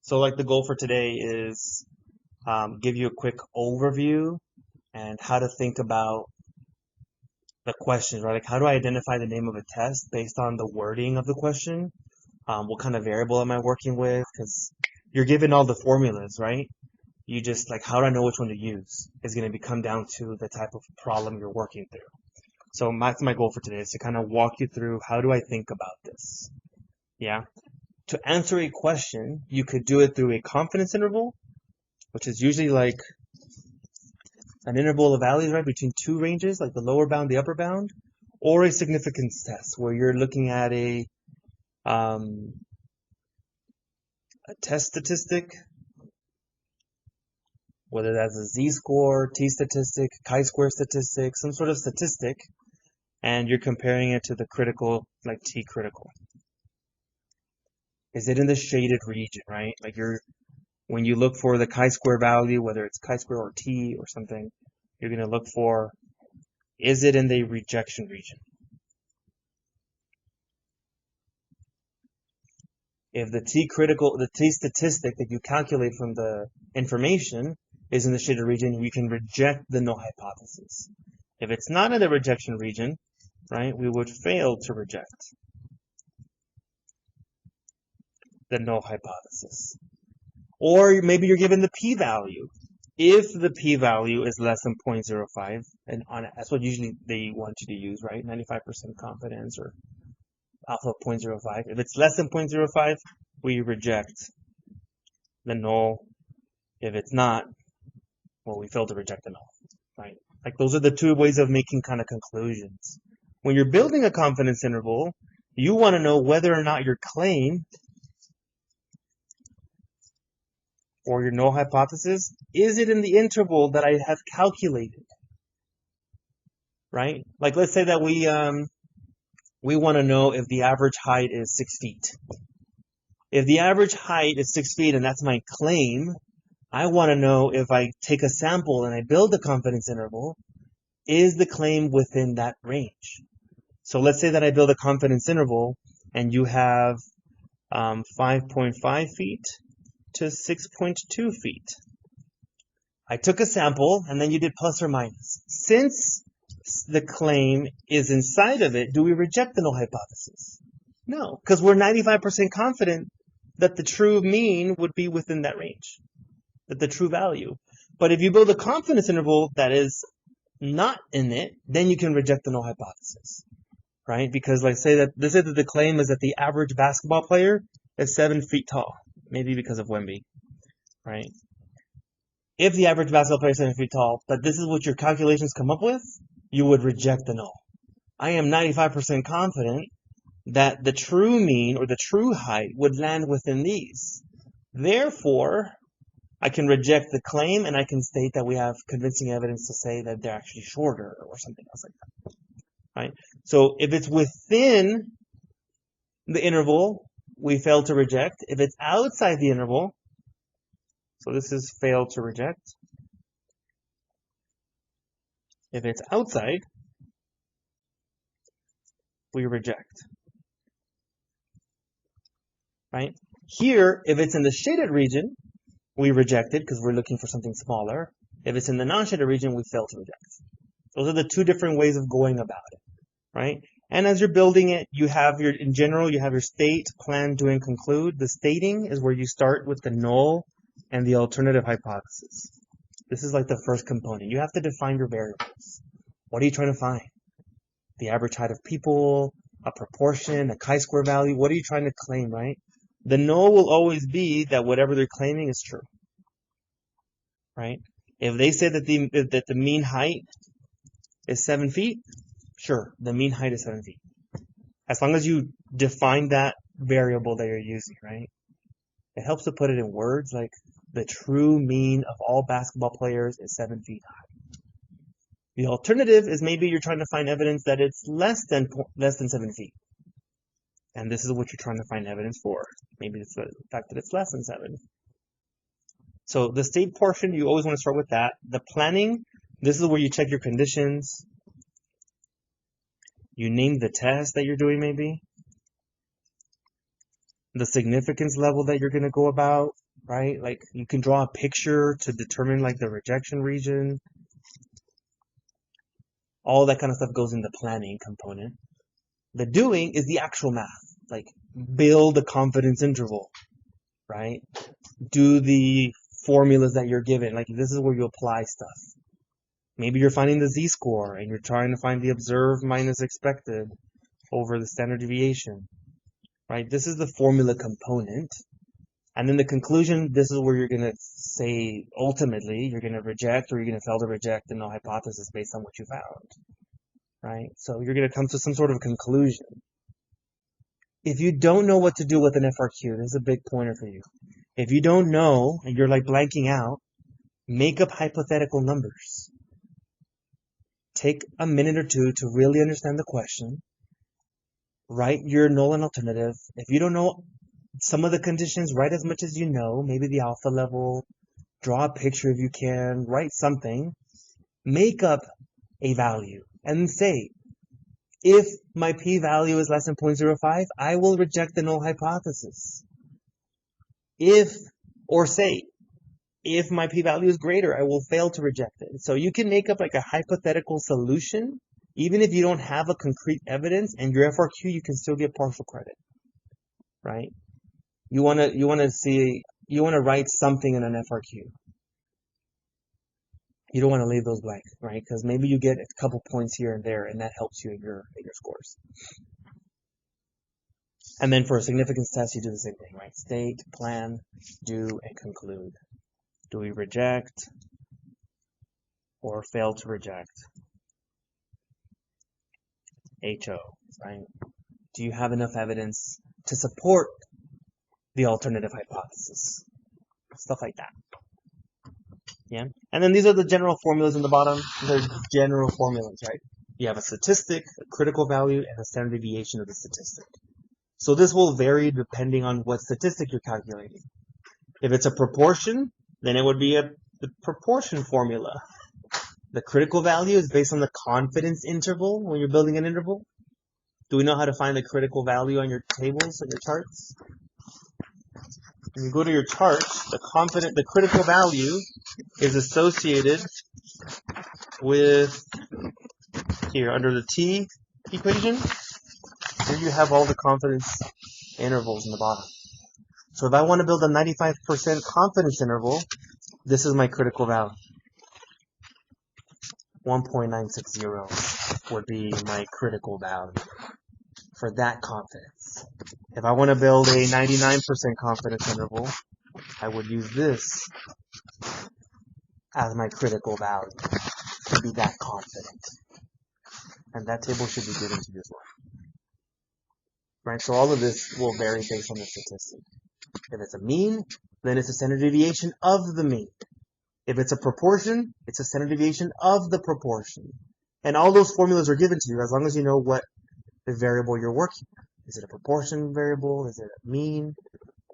So like the goal for today is give you a quick overview and how to think about the questions, right? Like how do I identify the name of a test based on the wording of the question? What kind of variable am I working with? Because you're given all the formulas, right? You just like, how do I know which one to use? Is going to come down to the type of problem you're working through. So that's my goal for today is to kind of walk you through how do I think about this? Yeah. To answer a question, you could do it through a confidence interval, which is usually like an interval of values, right, between two ranges, like the lower bound, the upper bound, or a significance test where you're looking at um, a test statistic, whether that's a z-score, t-statistic, chi-square statistic, some sort of statistic, and you're comparing it to the critical, like t-critical. Is it in the shaded region, right? Like when you look for the chi-square value, whether it's chi-square or t or something, you're going to look for, is it in the rejection region? If the t statistic that you calculate from the information is in the shaded region, we can reject the null hypothesis. If it's not in the rejection region, right, we would fail to reject the null hypothesis. Or maybe you're given the p-value. If the p-value is less than 0.05, and that's what usually they want you to use, right? 95% confidence or alpha of 0.05. If it's less than 0.05, we reject the null. If it's not, well, we fail to reject the null, right? Like those are the two ways of making kind of conclusions. When you're building a confidence interval, you want to know whether or not your claim or your null hypothesis, is it in the interval that I have calculated, right? Like let's say that we want to know if the average height is 6 feet. If the average height is 6 feet and that's my claim, I want to know if I take a sample and I build a confidence interval, is the claim within that range? So let's say that I build a confidence interval and you have 5.5 feet to 6.2 feet. I took a sample and then you did plus or minus. Since the claim is inside of it, do we reject the null hypothesis? No, because we're 95% confident that the true mean would be within that range, that the true value. But if you build a confidence interval that is not in it, then you can reject the null hypothesis, right? Because let's say that the claim is that the average basketball player is 7 feet tall, maybe because of Wemby, right? If the average basketball player is 7 feet tall, but this is what your calculations come up with, you would reject the null. I am 95% confident that the true mean or the true height would land within these. Therefore, I can reject the claim and I can state that we have convincing evidence to say that they're actually shorter or something else like that. Right? So if it's within the interval, we fail to reject. If it's outside the interval, so this is fail to reject. If it's outside, we reject. Right? Here, if it's in the shaded region, we reject it because we're looking for something smaller. If it's in the non-shaded region, we fail to reject. Those are the two different ways of going about it, right? And as you're building it, in general, you have your state, plan, do, and conclude. The stating is where you start with the null and the alternative hypothesis. This is like the first component. You have to define your variables. What are you trying to find? The average height of people, a proportion, a chi-square value. What are you trying to claim, right? The null will always be that whatever they're claiming is true, right? If they say that the mean height is 7 feet, sure, the mean height is 7 feet. As long as you define that variable that you're using, right? It helps to put it in words like the true mean of all basketball players is 7 feet high. The alternative is maybe you're trying to find evidence that it's less than 7 feet. And this is what you're trying to find evidence for. Maybe it's the fact that it's less than 7. So the state portion, you always want to start with that. The planning, this is where you check your conditions. You name the test that you're doing maybe. The significance level that you're going to go about. right? Like you can draw a picture to determine like the rejection region. All that kind of stuff goes in the planning component. The doing is the actual math, like build a confidence interval, right? Do the formulas that you're given. Like this is where you apply stuff. Maybe you're finding the z-score and you're trying to find the observed minus expected over the standard deviation, right? This is the formula component. And then the conclusion, this is where you're going to say, ultimately, you're going to reject or you're going to fail to reject the null hypothesis based on what you found, right? So you're going to come to some sort of conclusion. If you don't know what to do with an FRQ, this is a big pointer for you. If you don't know and you're like blanking out, make up hypothetical numbers. Take a minute or two to really understand the question. Write your null and alternative. If you don't know some of the conditions, write as much as you know, maybe the alpha level, draw a picture if you can, write something, make up a value, and say, if my p-value is less than 0.05, I will reject the null hypothesis. If my p-value is greater, I will fail to reject it. So you can make up like a hypothetical solution, even if you don't have a concrete evidence, and your FRQ, you can still get partial credit, right? You want to write something in an FRQ. You don't want to leave those blank, right? Because maybe you get a couple points here and there, and that helps you in your scores. And then for a significance test, you do the same thing, right? State, plan, do, and conclude. Do we reject or fail to reject? HO, right? Do you have enough evidence to support the alternative hypothesis? Stuff like that. Yeah. And then these are the general formulas in the bottom. They're general formulas, right? You have a statistic, a critical value, and a standard deviation of the statistic. So this will vary depending on what statistic you're calculating. If it's a proportion, then it would be the proportion formula. The critical value is based on the confidence interval when you're building an interval. Do we know how to find the critical value on your tables and your charts? When you go to your chart, the critical value is associated with, here under the T equation, here you have all the confidence intervals in the bottom. So if I want to build a 95% confidence interval, this is my critical value. 1.960 would be my critical value for that confidence. If I want to build a 99% confidence interval, I would use this as my critical value to be that confident. And that table should be given to you as well. Right? So all of this will vary based on the statistic. If it's a mean, then it's a standard deviation of the mean. If it's a proportion, it's a standard deviation of the proportion. And all those formulas are given to you as long as you know what the variable you're working with. Is it a proportion variable? Is it a mean?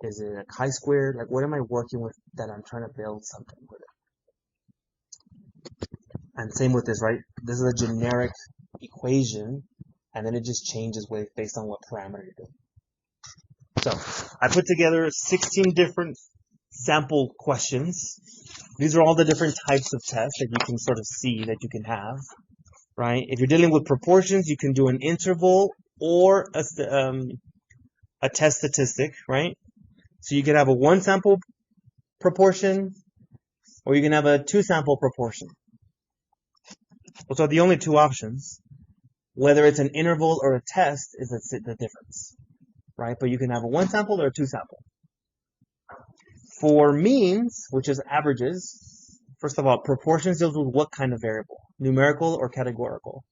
Is it a chi-squared? Like, what am I working with that I'm trying to build something with it? And same with this, right? This is a generic equation, and then it just changes based on what parameter you're doing. So, I put together 16 different sample questions. These are all the different types of tests that you can sort of see that you can have, right? If you're dealing with proportions, you can do an interval or a test statistic, right? So you can have a one sample proportion, or you can have a two sample proportion. Those are the only two options. Whether it's an interval or a test is the difference, right? But you can have a one sample or a two sample. For means, which is averages, first of all, proportions deals with what kind of variable? Numerical or categorical?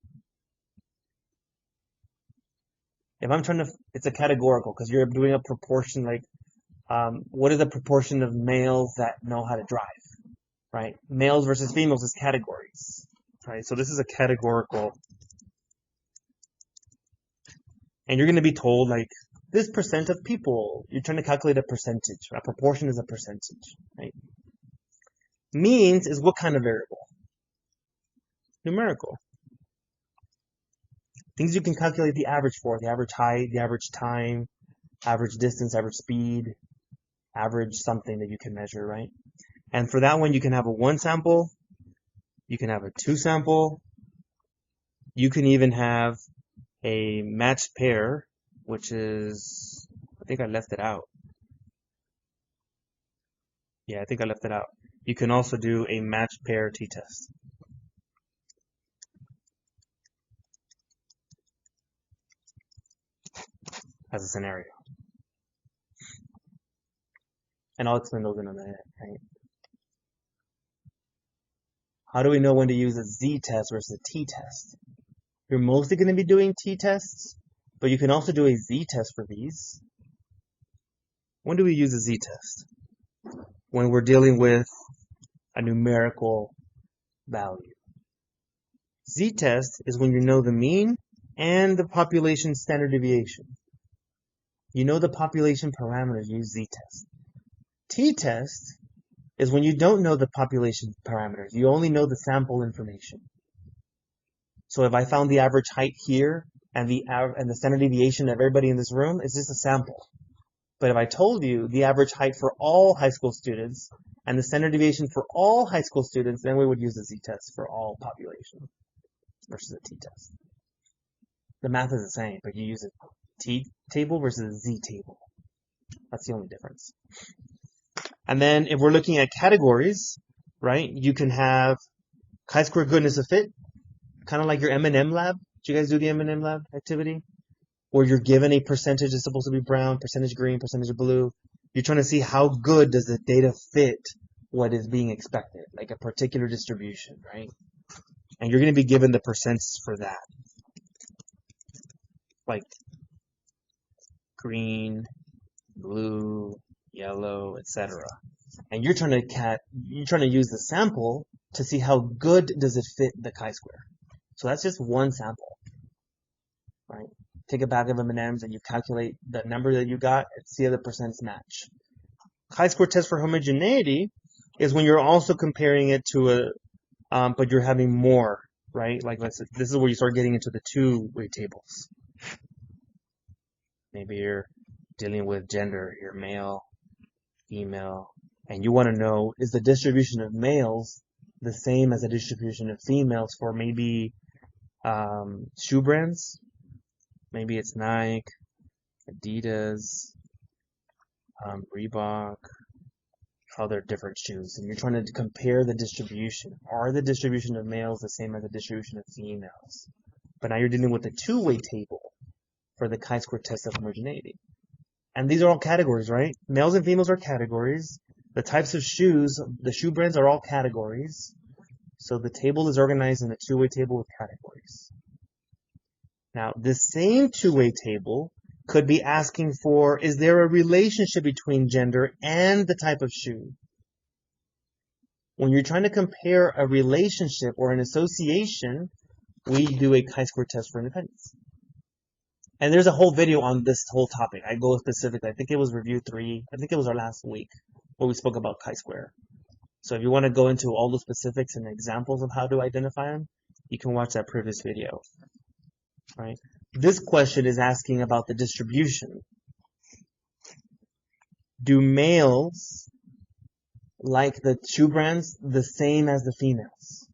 If I'm trying to, it's a categorical because you're doing a proportion like, what is the proportion of males that know how to drive, right? Males versus females is categories, right? So this is a categorical. And you're going to be told like, this percent of people, you're trying to calculate a percentage. A proportion is a percentage, right? Means is what kind of variable? Numerical. Things you can calculate the average for, the average height, the average time, average distance, average speed. average something that you can measure, right? And for that one, you can have a 1 sample, you can have a 2 sample, you can even have a matched pair, which is, I think I left it out. Yeah, I think I left it out. You can also do a matched pair t-test. As a scenario. And I'll explain those in a minute, right? How do we know when to use a z-test versus a t-test? You're mostly going to be doing t-tests, but you can also do a z-test for these. When do we use a z-test? When we're dealing with a numerical value. Z-test is when you know the mean and the population standard deviation. You know the population parameters, use z-test. T-test is when you don't know the population parameters. You only know the sample information. So if I found the average height here and the standard deviation of everybody in this room, it's just a sample. But if I told you the average height for all high school students and the standard deviation for all high school students, then we would use a z-test for all population versus a t-test. The math is the same, but you use a t-table versus a z-table. That's the only difference. And then if we're looking at categories, right, you can have chi-square goodness of fit, kind of like your M&M lab. Did you guys do the M&M lab activity? Where you're given a percentage that's supposed to be brown, percentage green, percentage blue. You're trying to see how good does the data fit what is being expected, like a particular distribution, right? And you're going to be given the percents for that. Like green, blue, yellow, etc. And you're trying to use the sample to see how good does it fit the chi-square. So that's just one sample, right? Take a bag of M&Ms and you calculate the number that you got and see if the percents match. Chi-square test for homogeneity is when you're also comparing it to but you're having more, right? Like this is where you start getting into the two-way tables. Maybe you're dealing with gender, you're male, female, and you want to know, is the distribution of males the same as the distribution of females for maybe shoe brands? Maybe it's Nike, Adidas, Reebok, other different shoes. And you're trying to compare the distribution. Are the distribution of males the same as the distribution of females? But now you're dealing with a two-way table for the chi-square test of homogeneity. And these are all categories, right? Males and females are categories. The types of shoes, the shoe brands are all categories. So the table is organized in a two-way table with categories. Now, this same two-way table could be asking for, is there a relationship between gender and the type of shoe? When you're trying to compare a relationship or an association, we do a chi-square test for independence. And there's a whole video on this whole topic. I go specifically. I think it was review 3. I think it was our last week where we spoke about chi-square. So if you want to go into all the specifics and examples of how to identify them, you can watch that previous video. Right? This question is asking about the distribution. Do males like the shoe brands the same as the females?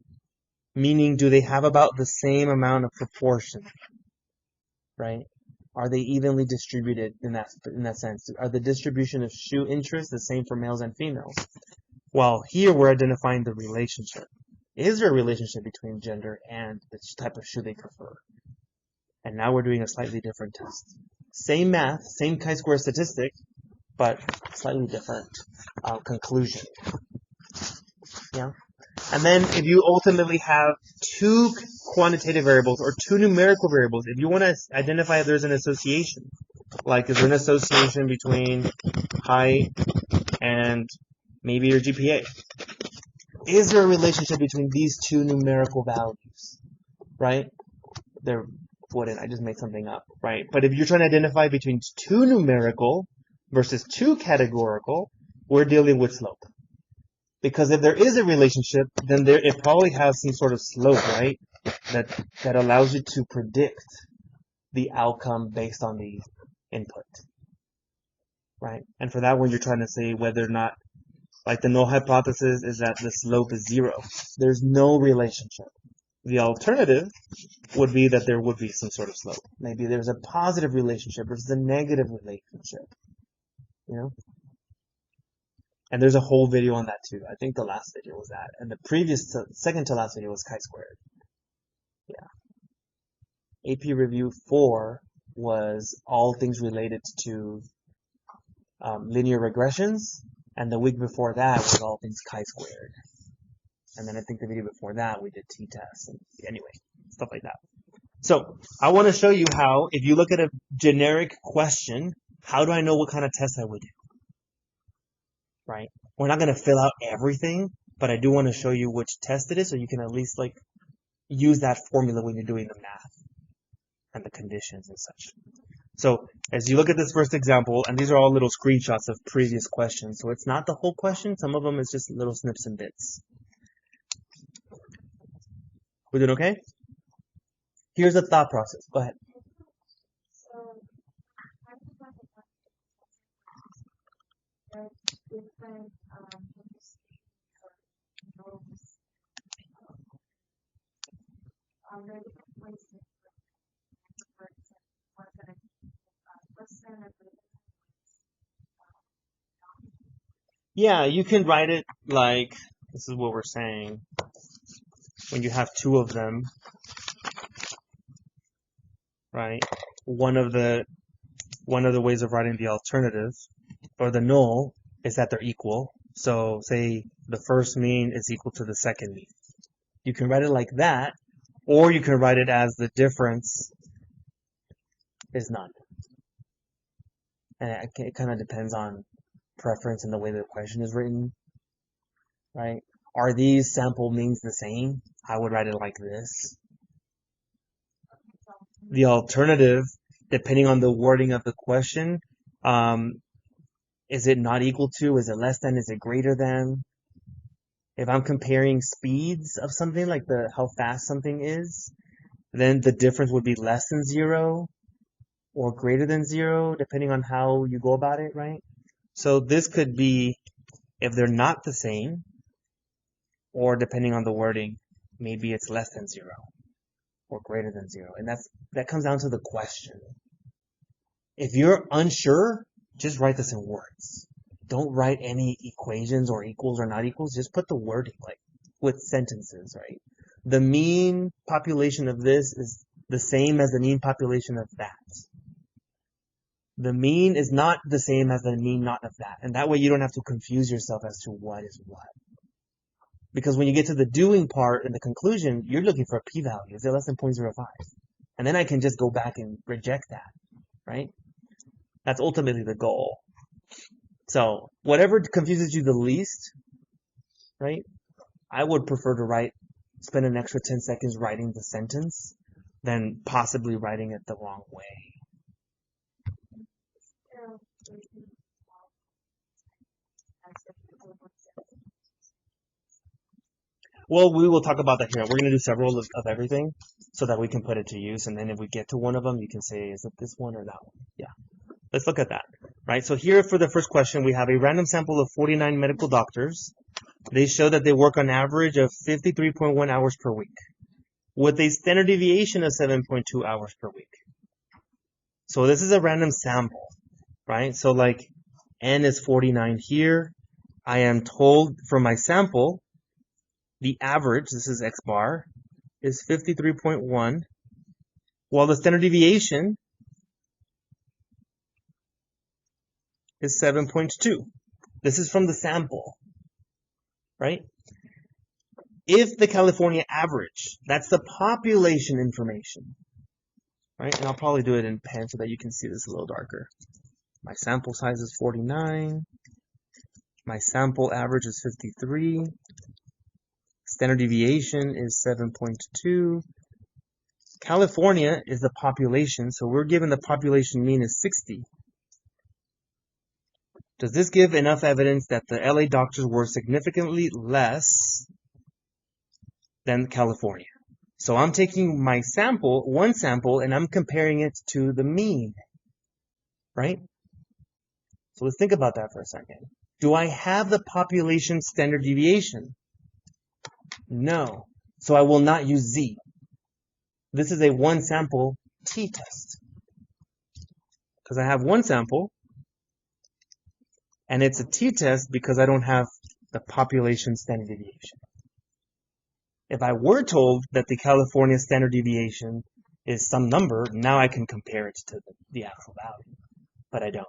Meaning, do they have about the same amount of proportion? Right? Are they evenly distributed in that sense? Are the distribution of shoe interests the same for males and females? Well, here we're identifying the relationship. Is there a relationship between gender and the type of shoe they prefer? And now we're doing a slightly different test. Same math, same chi-square statistic, but slightly different conclusion. Yeah. And then if you ultimately have two quantitative variables or two numerical variables, if you want to identify if there's an association, like is there an association between height and maybe your GPA? Is there a relationship between these two numerical values? Right? There wouldn't. I just made something up, right? But if you're trying to identify between two numerical versus two categorical, we're dealing with slope. Because if there is a relationship, then it probably has some sort of slope, right? That allows you to predict the outcome based on the input. right? And for that one, you're trying to say whether or not, like the null hypothesis is that the slope is 0. There's no relationship. The alternative would be that there would be some sort of slope. Maybe there's a positive relationship versus a negative relationship, you know? And there's a whole video on that too. I think the last video was that. And the previous, second to last video was chi-squared. Yeah. AP Review 4 was all things related to linear regressions. And the week before that was all things chi-squared. And then I think the video before that we did t-tests. And anyway, stuff like that. So I want to show you how, if you look at a generic question, how do I know what kind of test I would do? Right? We're not going to fill out everything, but I do want to show you which test it is so you can at least like use that formula when you're doing the math and the conditions and such. So as you look at this first example, and these are all little screenshots of previous questions, so it's not the whole question. Some of them is just little snips and bits. We doing okay? Here's the thought process. Go ahead. Yeah, you can write it like, this is what we're saying. When you have two of them, right? One of the ways of writing the alternative or the null is that they're equal. So say the first mean is equal to the second mean. You can write it like that, or you can write it as the difference is none. And it kind of depends on preference and the way the question is written, right? Are these sample means the same? I would write it like this. The alternative, depending on the wording of the question, is it not equal to? Is it less than? Is it greater than? If I'm comparing speeds of something, like how fast something is, then the difference would be less than 0 or greater than 0, depending on how you go about it, right? So this could be if they're not the same, or depending on the wording, maybe it's less than 0 or greater than 0. And that comes down to the question. If you're unsure, just write this in words. Don't write any equations or equals or not equals. Just put the wording, like with sentences, right? The mean population of this is the same as the mean population of that. The mean is not the same as the mean not of that. And that way you don't have to confuse yourself as to what is what. Because when you get to the doing part and the conclusion, you're looking for a p-value. Is it less than 0.05? And then I can just go back and reject that, right? That's ultimately the goal. So whatever confuses you the least, right? I would prefer to spend an extra 10 seconds writing the sentence than possibly writing it the wrong way. Well, we will talk about that here. We're going to do several of everything so that we can put it to use. And then if we get to one of them, you can say, is it this one or that one? Yeah. Let's look at that, right? So here for the first question, we have a random sample of 49 medical doctors. They show that they work on average of 53.1 hours per week with a standard deviation of 7.2 hours per week. So this is a random sample, right? So like N is 49 here. I am told from my sample, the average, this is X bar, is 53.1, while the standard deviation is 7.2. This is from the sample, right? If the California average, that's the population information, right? And I'll probably do it in pen so that you can see this a little darker. My sample size is 49. My sample average is 53. Standard deviation is 7.2. California is the population, so we're given the population mean is 60. Does this give enough evidence that the LA doctors were significantly less than California? So I'm taking my sample, one sample, and I'm comparing it to the mean, right? So let's think about that for a second. Do I have the population standard deviation? No. So I will not use Z. This is a one sample t-test. Because I have one sample, and it's a t-test because I don't have the population standard deviation. If I were told that the California standard deviation is some number, now I can compare it to the actual value. But I don't,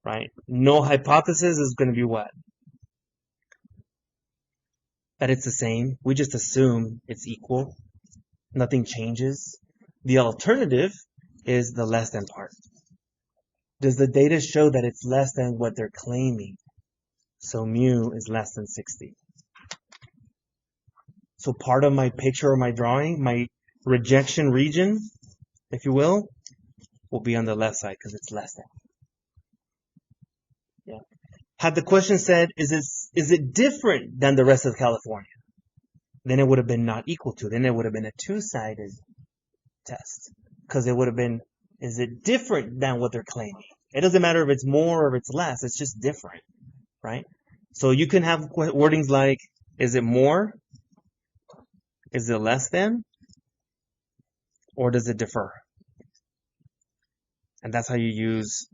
right? Null hypothesis is going to be what? That it's the same. We just assume it's equal. Nothing changes. The alternative is the less than part. Does the data show that it's less than what they're claiming? So mu is less than 60. So part of my picture or my drawing, my rejection region, if you will be on the left side because it's less than. Yeah. Had the question said, is it different than the rest of California? Then it would have been not equal to. Then it would have been a two-sided test because it would have been, is it different than what they're claiming? It doesn't matter if it's more or if it's less. It's just different, right? So you can have wordings like, is it more? Is it less than? Or does it differ? And that's how you use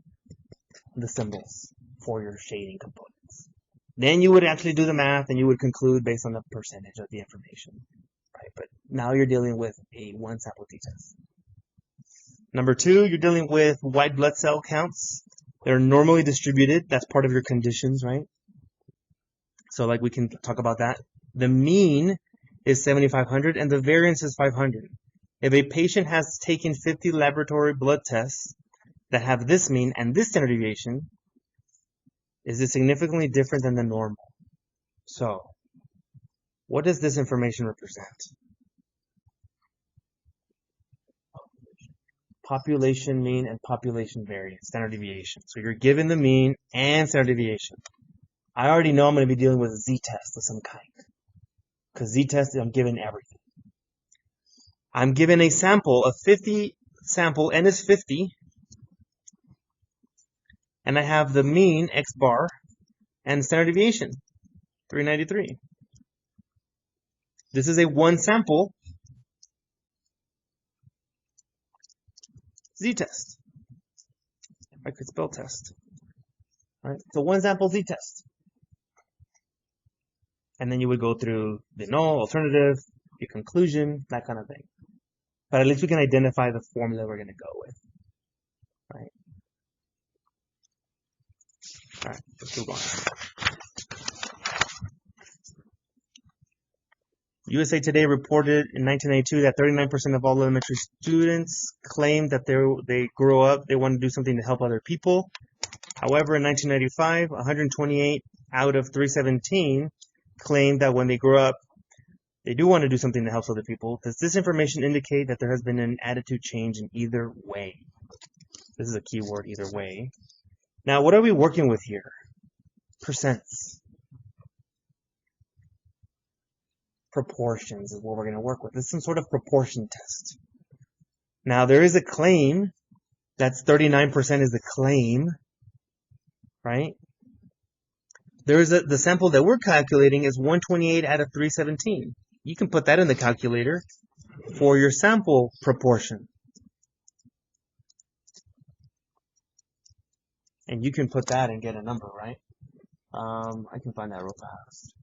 the symbols for your shading components. Then you would actually do the math and you would conclude based on the percentage of the information, right? But now you're dealing with a one sample t-test. Number two, you're dealing with white blood cell counts. They're normally distributed. That's part of your conditions, right? So like we can talk about that. The mean is 7,500 and the variance is 500. If a patient has taken 50 laboratory blood tests that have this mean and this standard deviation, is it significantly different than the normal? So, what does this information represent? Population mean and population variance, standard deviation. So you're given the mean and standard deviation. I already know I'm going to be dealing with a z-test of some kind. Because z-test, I'm given everything. I'm given a sample, a 50 sample, n is 50. And I have the mean, x bar, and standard deviation, 393. This is a one sample z-test. I could spell test. Right? So one sample z-test. And then you would go through the null, alternative, your conclusion, that kind of thing. But at least we can identify the formula we're going to go with. Right? All right, let's move on. USA Today reported in 1992 that 39% of all elementary students claimed that they grow up, they want to do something to help other people. However, in 1995, 128 out of 317 claimed that when they grow up, they do want to do something that helps other people. Does this information indicate that there has been an attitude change in either way? This is a key word, either way. Now, what are we working with here? Percents. Proportions is what we're going to work with. This is some sort of proportion test. Now, there is a claim. That's 39% is the claim, right? The sample that we're calculating is 128 out of 317. You can put that in the calculator for your sample proportion. And you can put that and get a number, right? I can find that real fast.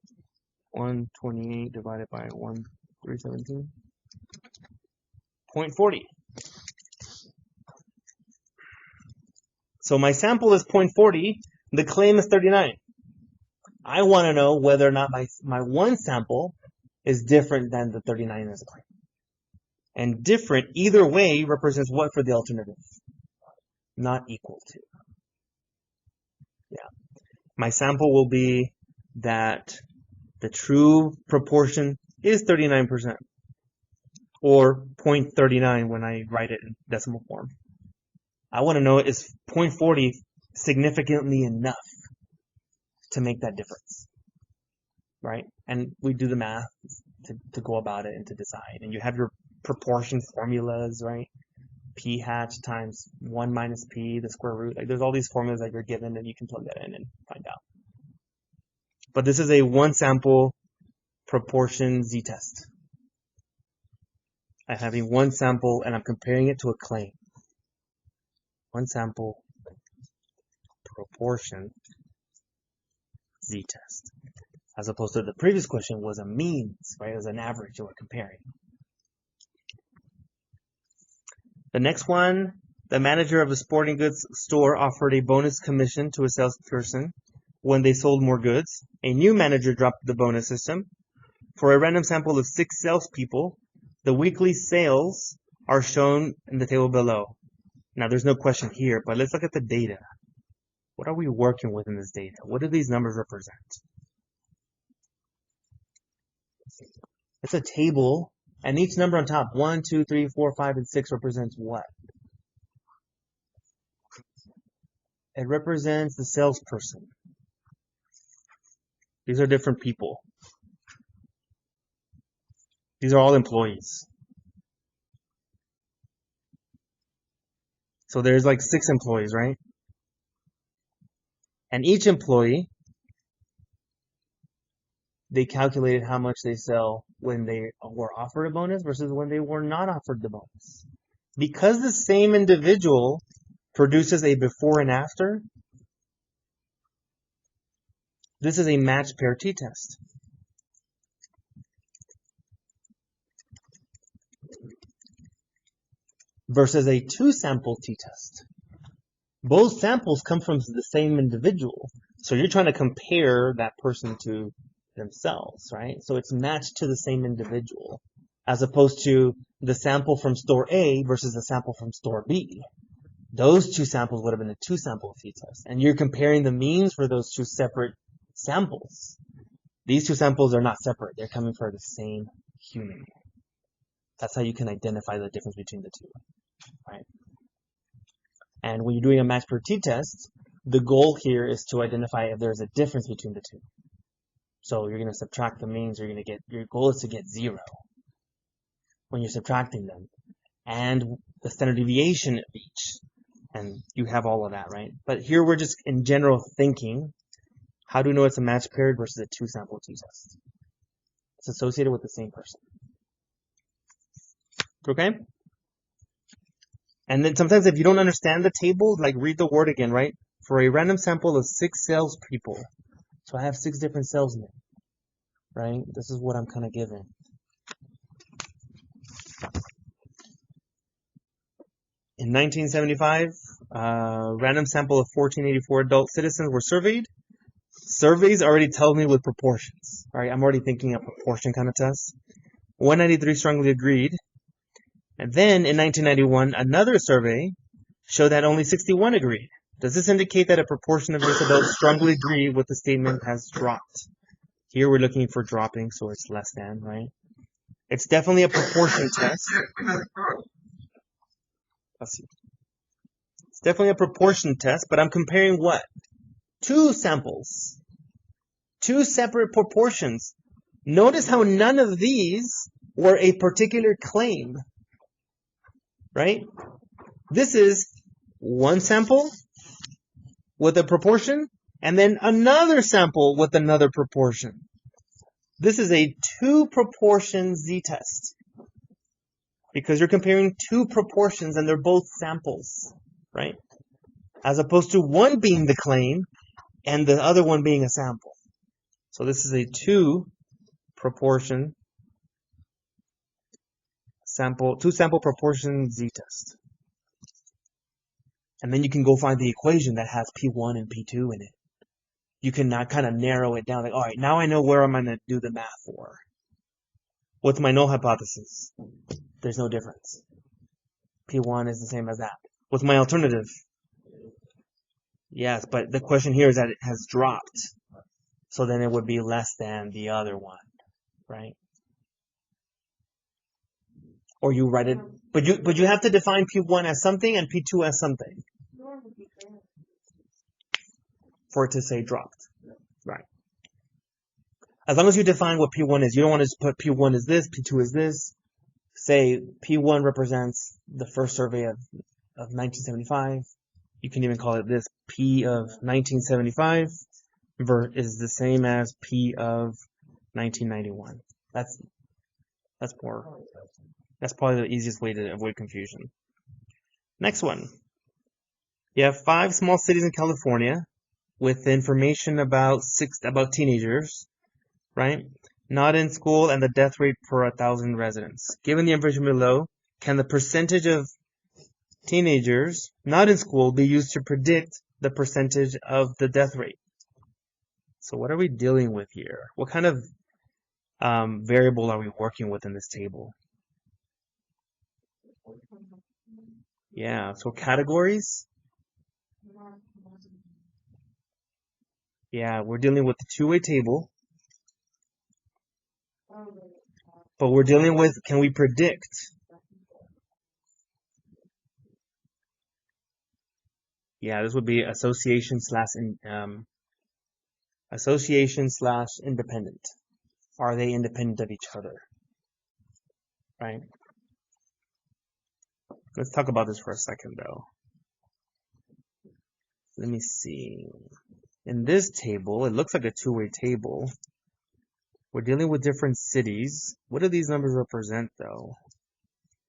128 divided by 317. 0.40. So my sample is 0.40. The claim is 39. I want to know whether or not my one sample is different than the 39 in this claim. And different, either way, represents what for the alternative? Not equal to. Yeah. My sample will be that the true proportion is 39%. Or 0.39 when I write it in decimal form. I want to know, is 0.40 significantly enough to make that difference? Right? And we do the math to go about it and to decide. And you have your proportion formulas, right? p hat times 1 minus p, the square root. Like there's all these formulas that you're given and you can plug that in and find out. But this is a one sample proportion z-test. I'm having one sample and I'm comparing it to a claim. One sample proportion z-test. As opposed to the previous question was a means, right? As an average you were comparing. The next one, the manager of a sporting goods store offered a bonus commission to a salesperson when they sold more goods. A new manager dropped the bonus system. For a random sample of 6 salespeople, the weekly sales are shown in the table below. Now, there's no question here, but let's look at the data. What are we working with in this data? What do these numbers represent? It's a table, and each number on top, 1, 2, 3, 4, 5, and 6 represents what? It represents the salesperson. These are different people. These are all employees. So there's like 6 employees, right? And each employee, they calculated how much they sell when they were offered a bonus versus when they were not offered the bonus. Because the same individual produces a before and after, this is a matched pair t-test. Versus a 2-sample t-test. Both samples come from the same individual. So you're trying to compare that person to themselves, right? So it's matched to the same individual, as opposed to the sample from store A versus the sample from store B. Those 2 samples would have been a 2-sample t-test. And you're comparing the means for those 2 separate samples. These 2 samples are not separate. They're coming from the same human. That's how you can identify the difference between the 2, right? And when you're doing a match per t-test, the goal here is to identify if there's a difference between the 2. So you're going to subtract the means, your goal is to get 0 when you're subtracting them. And the standard deviation of each. And you have all of that, right? But here we're just in general thinking, how do we know it's a match paired versus a 2-sample t-test? It's associated with the same person. Okay? And then sometimes if you don't understand the table, like read the word again, right? For a random sample of 6 salespeople. So I have 6 different salesmen, right? This is what I'm kind of given. In 1975, random sample of 1484 adult citizens were surveyed. Surveys already tell me with proportions, right? I'm already thinking a proportion kind of test. 193 strongly agreed. And then in 1991, another survey showed that only 61 agreed. Does this indicate that a proportion of US adults strongly agree with the statement has dropped? Here we're looking for dropping, so it's less than, right? It's definitely a proportion test. Let's see. It's definitely a proportion test, but I'm comparing what? 2 samples. 2 separate proportions. Notice how none of these were a particular claim. Right? This is one sample with a proportion, and then another sample with another proportion. This is a 2-proportion z-test. Because you're comparing 2 proportions and they're both samples. Right? As opposed to one being the claim and the other one being a sample. So this is a 2-proportion sample, 2-sample proportion z-test. And then you can go find the equation that has P1 and P2 in it. You can kind of narrow it down. Like, all right, now I know where I'm going to do the math for. What's my null hypothesis? There's no difference. P1 is the same as that. What's my alternative? Yes, but the question here is that it has dropped. So then it would be less than the other one, right? Or you write it, but you have to define P1 as something and P2 as something for it to say dropped, right? As long as you define what P1 is, you don't want to just put P1 is this, P2 is this. say P1 represents the first survey of 1975. You can even call it this. P of 1975 is the same as P of 1991. That's probably the easiest way to avoid confusion. Next one. You have 5 small cities in California with information about teenagers, right? Not in school and the death rate per 1,000 residents. Given the information below, can the percentage of teenagers not in school be used to predict the percentage of the death rate? So what are we dealing with here? What kind of variable are we working with in this table? Yeah, so categories. Yeah, we're dealing with the two-way table. But we're dealing with, can we predict? Yeah, this would be association slash independent. Are they independent of each other? Right? Let's talk about this for a second, though. Let me see. In this table, it looks like a two-way table. We're dealing with different cities. What do these numbers represent, though,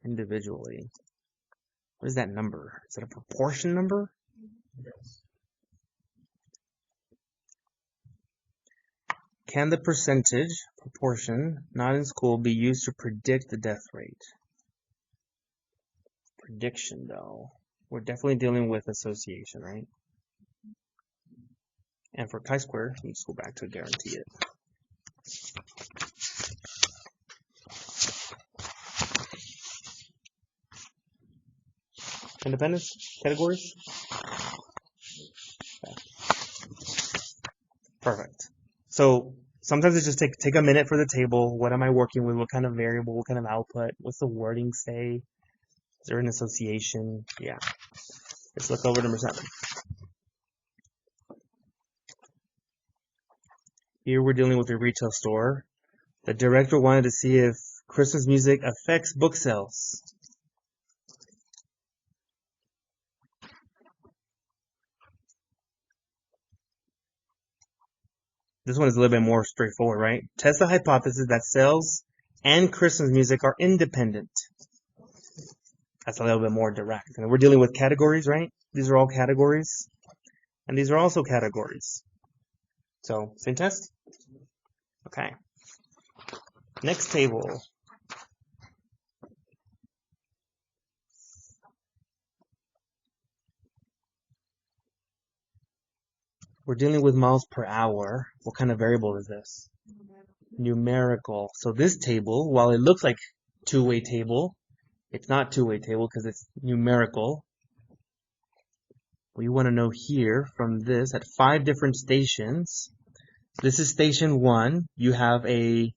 individually? What is that number? Is it a proportion number? Yes. Can the percentage, proportion, not in school be used to predict the death rate? Prediction, though. We're definitely dealing with association, right? And for chi-square, let's go back to guarantee it. Independence categories? Okay. Perfect. So sometimes it just take a minute for the table. What am I working with? What kind of variable? What kind of output? What's the wording say? Is there an association? Yeah. Let's look over number 7. Here we're dealing with a retail store. The director wanted to see if Christmas music affects book sales. This one is a little bit more straightforward, right? Test the hypothesis that sales and Christmas music are independent. That's a little bit more direct. And we're dealing with categories, right? These are all categories. And these are also categories. So, same test? Okay. Next table. We're dealing with miles per hour. What kind of variable is this? Numerical. So this table, while it looks like two-way table, it's not two-way table because it's numerical. We want to know here from this at 5 different stations. This is station 1. You have a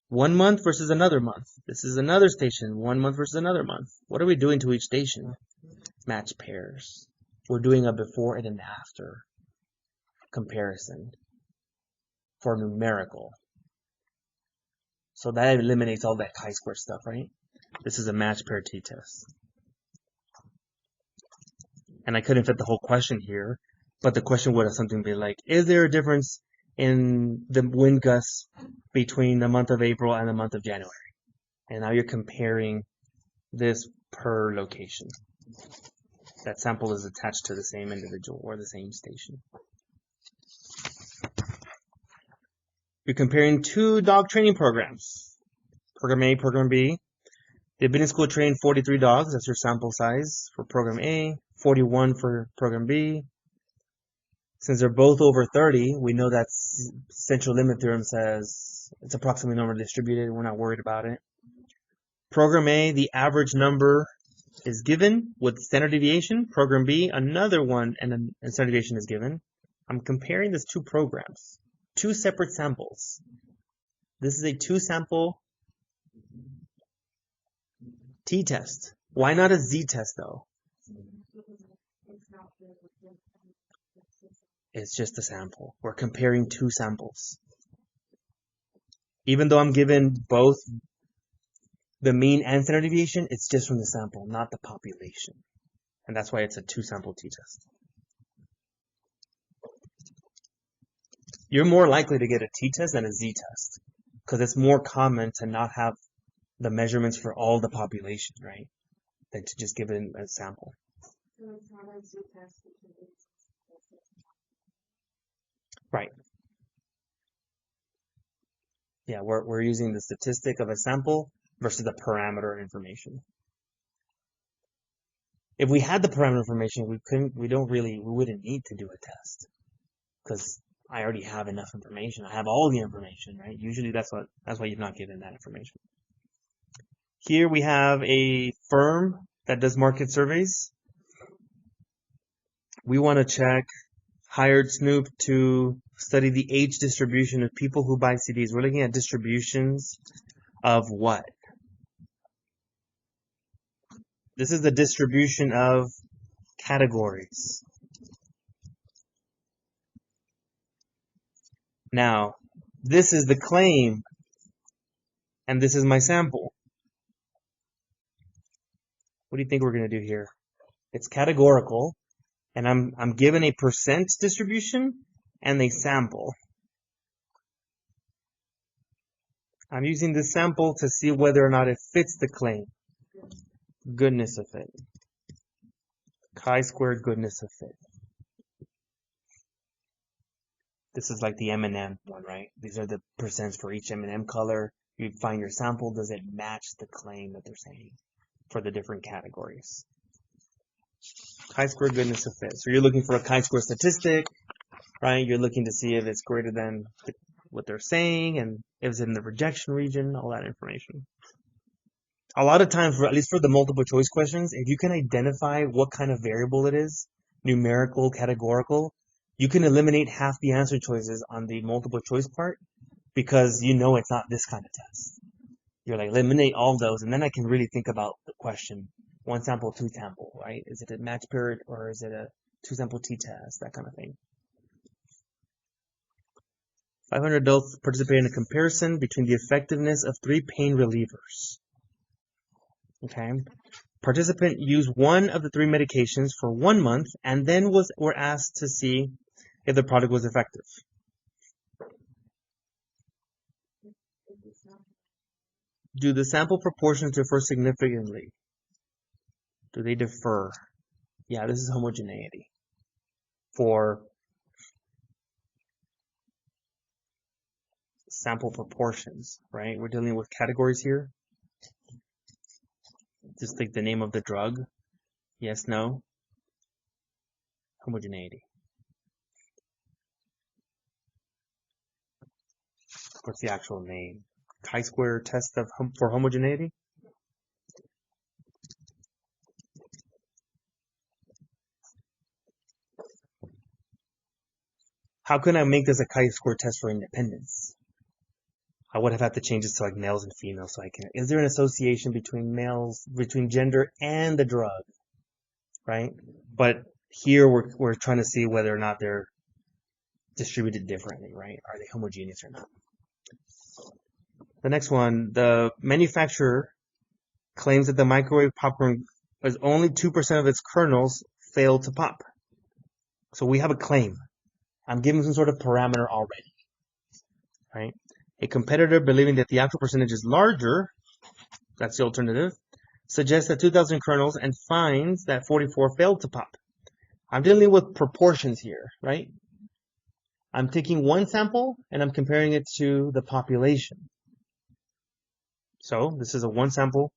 1 month versus another month. This is another station, 1 month versus another month. What are we doing to each station? Match pairs. We're doing a before and an after comparison for numerical. So that eliminates all that chi-square stuff, right? This is a match pair t-test. And I couldn't fit the whole question here, but the question would have something be like, is there a difference in the wind gusts between the month of April and the month of January? And now you're comparing this per location. That sample is attached to the same individual or the same station. You're comparing 2 dog training programs. Program A, Program B. They've been in school trained 43 dogs. That's your sample size for Program A. 41 for Program B. Since they're both over 30, we know that central limit theorem says it's approximately normally distributed. We're not worried about it. Program A, the average number is given with standard deviation. Program B, another one and standard deviation is given. I'm comparing these 2 programs, 2 separate samples. This is a 2-sample t-test. Why not a z-test though? It's just a sample. We're comparing 2 samples. Even though I'm given both the mean and standard deviation, it's just from the sample, not the population. And that's why it's a 2-sample t-test. You're more likely to get a t-test than a z-test because it's more common to not have the measurements for all the population, right? Than to just give it a sample. Right. Yeah, we're using the statistic of a sample versus the parameter information. If we had the parameter information, we wouldn't need to do a test because I already have enough information. I have all the information, right? Usually that's why you're not given that information. Here we have a firm that does market surveys. We want to check hired Snoop to study the age distribution of people who buy CDs. We're looking at distributions of what? This is the distribution of categories. Now, this is the claim, and this is my sample. What do you think we're going to do here? It's categorical, and I'm given a percent distribution and a sample. I'm using the sample to see whether or not it fits the claim. Goodness of fit. Chi-squared goodness of fit. This is like the M&M one, right? These are the percents for each M&M color. You find your sample. Does it match the claim that they're saying for the different categories? Chi-squared goodness of fit. So you're looking for a chi-square statistic, right? You're looking to see if it's greater than what they're saying and if it's in the rejection region, all that information. A lot of times, at least for the multiple choice questions, if you can identify what kind of variable it is, numerical, categorical, you can eliminate half the answer choices on the multiple choice part because you know it's not this kind of test. You're like, eliminate all those, and then I can really think about the question. 1 sample, 2 sample, right? Is it a match period or is it a 2-sample t-test, that kind of thing. 500 adults participate in a comparison between the effectiveness of 3 pain relievers. Okay. Participant used one of the 3 medications for 1 month and then were asked to see if the product was effective. Do the sample proportions differ significantly? Do they differ? Yeah, this is homogeneity. For sample proportions, right? We're dealing with categories here. Just like the name of the drug. Yes, no. Homogeneity. What's the actual name? Chi-square test for homogeneity? How can I make this a chi-square test for independence? I would have had to change this to like males and females so I can. Is there an association between gender and the drug? Right? But here we're trying to see whether or not they're distributed differently, right? Are they homogeneous or not? The next one, the manufacturer claims that the microwave popcorn is only 2% of its kernels fail to pop. So we have a claim. I'm giving some sort of parameter already, right? A competitor believing that the actual percentage is larger, that's the alternative, suggests that 2,000 kernels and finds that 44 failed to pop. I'm dealing with proportions here, right? I'm taking 1 sample and I'm comparing it to the population. So this is a 1 sample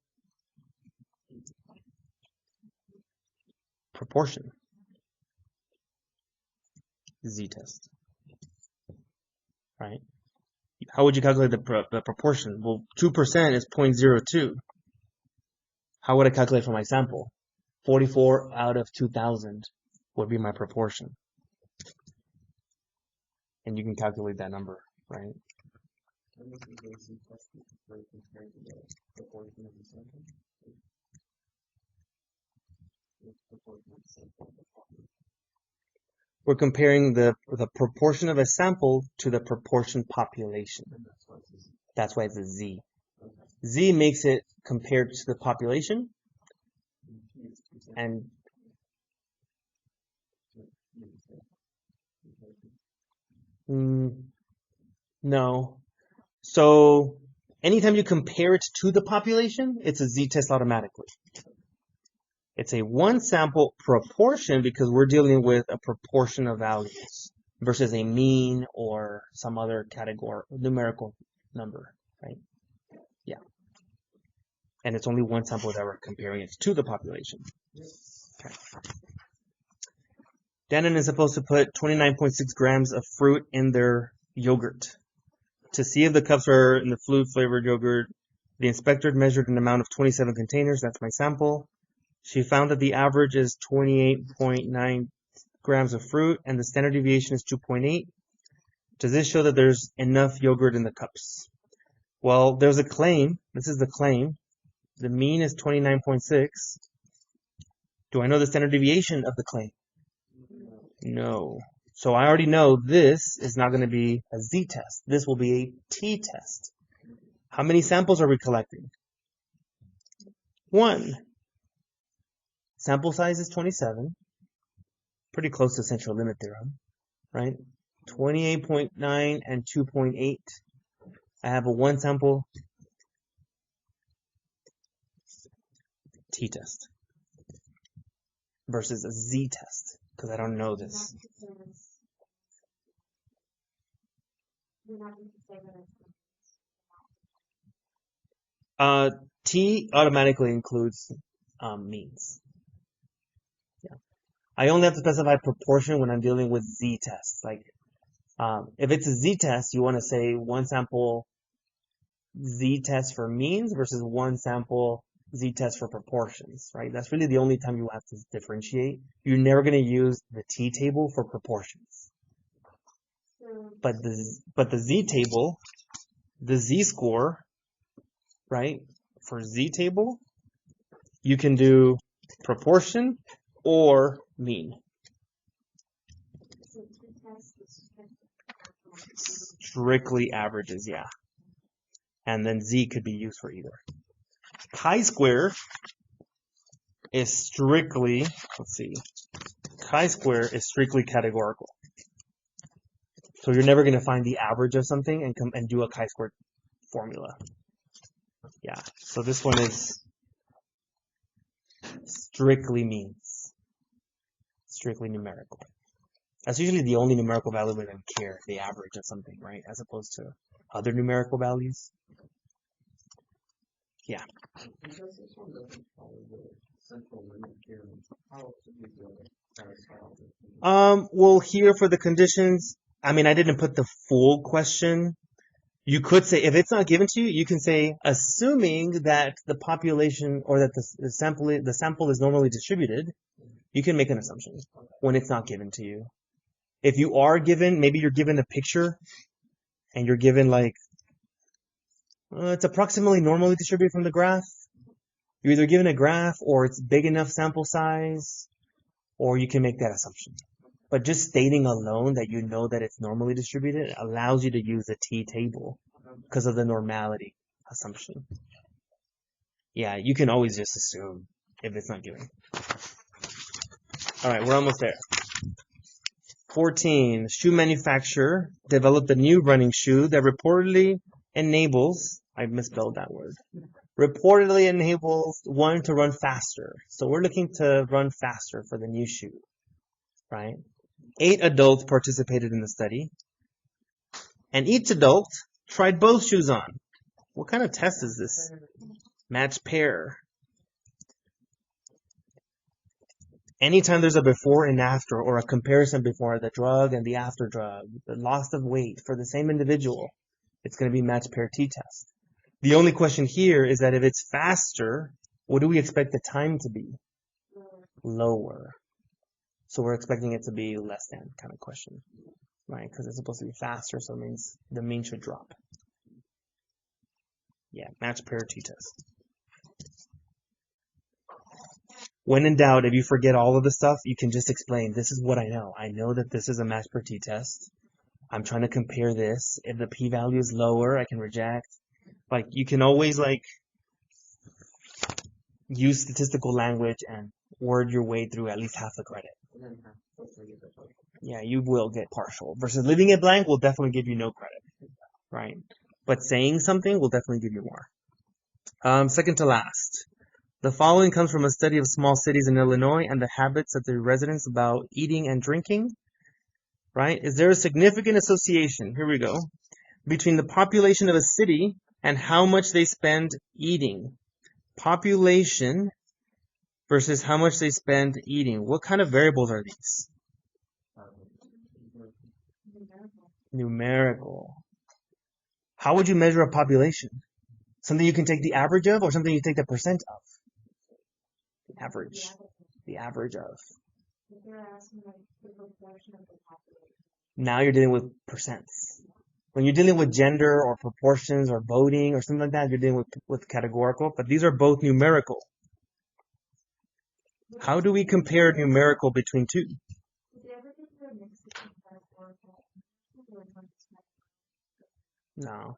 proportion. Z-test, right? How would you calculate the proportion? Well, 2% is 0.02. How would I calculate for my sample? 44 out of 2,000 would be my proportion. And you can calculate that number, right? We're comparing the proportion of a sample to the proportion population. That's why it's a Z. Z makes it compared to the population, and no. So anytime you compare it to the population, it's a Z-test automatically. It's a one sample proportion because we're dealing with a proportion of values versus a mean or some other category, numerical number, right? Yeah. And it's only one sample that we're comparing it to the population. Okay. Dannon is supposed to put 29.6 grams of fruit in their yogurt. To see if the cups are in the fluid-flavored yogurt, the inspector measured an amount of 27 containers. That's my sample. She found that the average is 28.9 grams of fruit and the standard deviation is 2.8. Does this show that there's enough yogurt in the cups? Well, there's a claim. This is the claim. The mean is 29.6. Do I know the standard deviation of the claim? No. So I already know this is not going to be a Z-test. This will be a T-test. How many samples are we collecting? 1. Sample size is 27. Pretty close to central limit theorem, right? 28.9 and 2.8. I have a 1 sample T-test versus a Z-test because I don't know this. T automatically includes means. Yeah. I only have to specify proportion when I'm dealing with Z-tests. Like, if it's a Z-test, you want to say 1 sample Z-test for means versus 1 sample Z-test for proportions, right? That's really the only time you have to differentiate. You're never going to use the T-table for proportions. But the Z-table, the Z-score, right? For Z-table, you can do proportion or mean. Strictly averages, yeah. And then Z could be used for either. Chi-square is strictly, chi-square is strictly categorical. So you're never going to find the average of something and do a chi-square formula. Yeah, so this one is strictly means, strictly numerical. That's usually the only numerical value we don't care, the average of something, right? As opposed to other numerical values. Yeah. Well, here for the conditions, I mean, I didn't put the full question. You could say, if it's not given to you, you can say, assuming that the population or that the sample is normally distributed, you can make an assumption when it's not given to you. If you are given, maybe you're given a picture and you're given like, it's approximately normally distributed from the graph. You're either given a graph or it's big enough sample size, or you can make that assumption. But just stating alone that you know that it's normally distributed allows you to use the T-table because of the normality assumption. Yeah, you can always just assume if it's not given. All right, we're almost there. 14, shoe manufacturer developed a new running shoe that reportedly enables, I misspelled that word, reportedly enables one to run faster. So we're looking to run faster for the new shoe, right? 8 adults participated in the study, and each adult tried both shoes on. What kind of test is this? Match pair. Anytime there's a before and after, or a comparison before the drug and the after drug, the loss of weight for the same individual, it's going to be match pair T-test. The only question here is that if it's faster, what do we expect the time to be? Lower. So we're expecting it to be less than kind of question, right? Because it's supposed to be faster, so it means the mean should drop. Yeah, match pair T-test. When in doubt, if you forget all of the stuff, you can just explain, this is what I know. I know that this is a match pair T-test. I'm trying to compare this. If the p-value is lower, I can reject. Like you can always like use statistical language and word your way through at least half the credit. Yeah, you will get partial. Versus leaving it blank will definitely give you no credit, right? But saying something will definitely give you more. Second to last. The following comes from a study of small cities in Illinois and the habits of the residents about eating and drinking, right? Is there a significant association, here we go, between the population of a city and how much they spend eating? Population versus how much they spend eating. What kind of variables are these? Numerical. How would you measure a population? Something you can take the average of or something you take the percent of? The average. The average of. Now you're dealing with percents. When you're dealing with gender or proportions or voting or something like that, you're dealing with categorical, but these are both numerical. How do we compare numerical between two? No.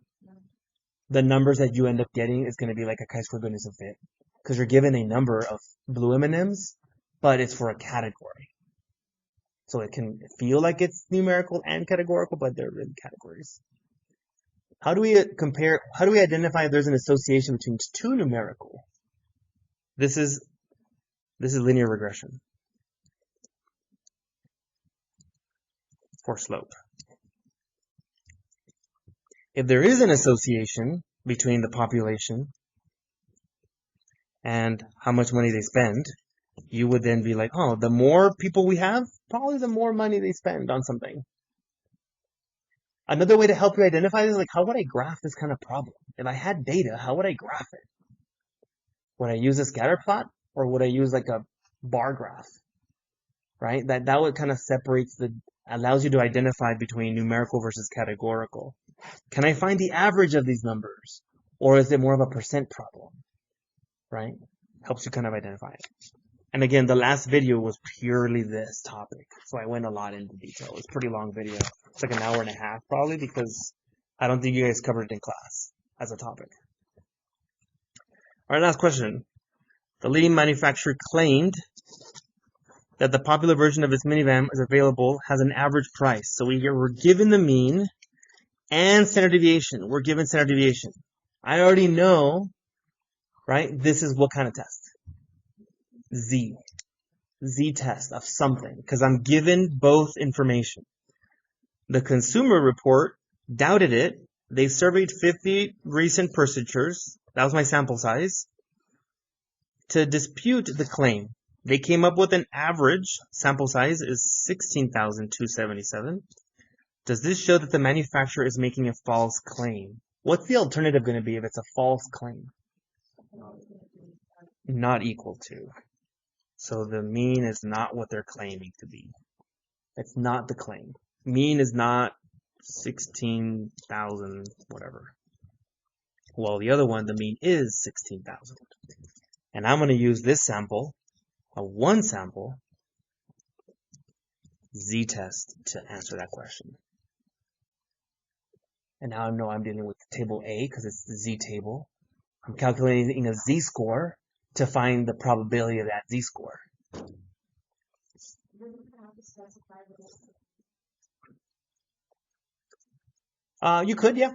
The numbers that you end up getting is going to be like a chi-square goodness of fit. Because you're given a number of blue M&Ms, but it's for a category. So it can feel like it's numerical and categorical, but they're really categories. How do we identify if there's an association between two numerical? This is linear regression for slope. If there is an association between the population and how much money they spend, you would then be like, oh, the more people we have, probably the more money they spend on something. Another way to help you identify this is like, how would I graph this kind of problem? If I had data, how would I graph it? Would I use a scatter plot or would I use like a bar graph? Right? That would kind of allows you to identify between numerical versus categorical. Can I find the average of these numbers? Or is it more of a percent problem? Right? Helps you kind of identify it. And again, the last video was purely this topic. So I went a lot into detail. It's a pretty long video. It's like an hour and a half probably because I don't think you guys covered it in class as a topic. All right, last question. The leading manufacturer claimed that the popular version of its minivan is available has an average price. So we're given the mean and standard deviation. We're given standard deviation. I already know, right? This is what kind of test? Z test of something because I'm given both information. The Consumer Report doubted it. They surveyed 50 recent purchasers. That was my sample size. To dispute the claim, they came up with an average sample size is 16,277. Does this show that the manufacturer is making a false claim? What's the alternative going to be if it's a false claim? Not equal to. So the mean is not what they're claiming to be. It's not the claim. Mean is not 16,000 whatever. Well, the other one, the mean is 16,000. And I'm going to use this sample, a one sample, z-test to answer that question. And now I know I'm dealing with table A because it's the z-table. I'm calculating a z-score to find the probability of that z-score. You could, yeah.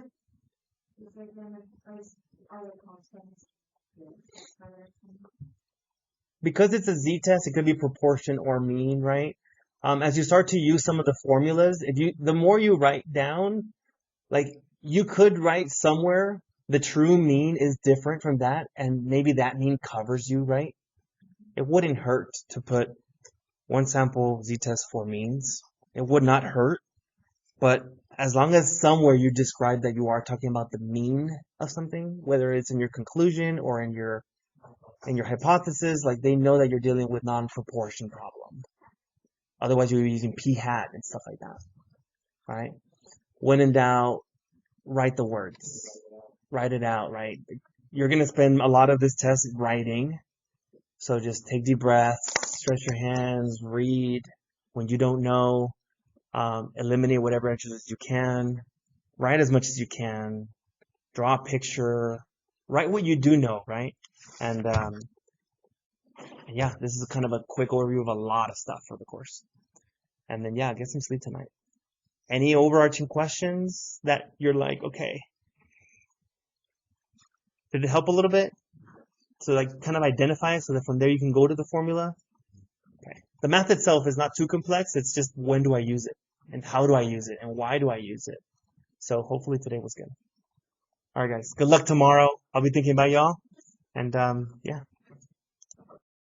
Because it's a z-test, it could be proportion or mean, right? As you start to use some of the formulas, the more you write down, like you could write somewhere the true mean is different from that, and maybe that mean covers you, right? It wouldn't hurt to put one sample z-test for means. It would not hurt, but as long as somewhere you describe that you are talking about the mean of something, whether it's in your conclusion or in your hypothesis, like they know that you're dealing with non-proportion problem. Otherwise, you're using p-hat and stuff like that, right? When in doubt, write the words. Write it out, right? You're going to spend a lot of this test writing. So just take deep breaths, stretch your hands, read. When you don't know, eliminate whatever answers you can. Write as much as you can. draw a picture, write what you do know, right? And yeah, this is kind of a quick overview of a lot of stuff for the course. And then yeah, get some sleep tonight. Any overarching questions that you're like, okay, did it help a little bit? So like kind of identify so that from there you can go to the formula. Okay. The math itself is not too complex. It's just when do I use it and how do I use it and why do I use it? So hopefully today was good. All right, guys. Good luck tomorrow. I'll be thinking about y'all. And yeah.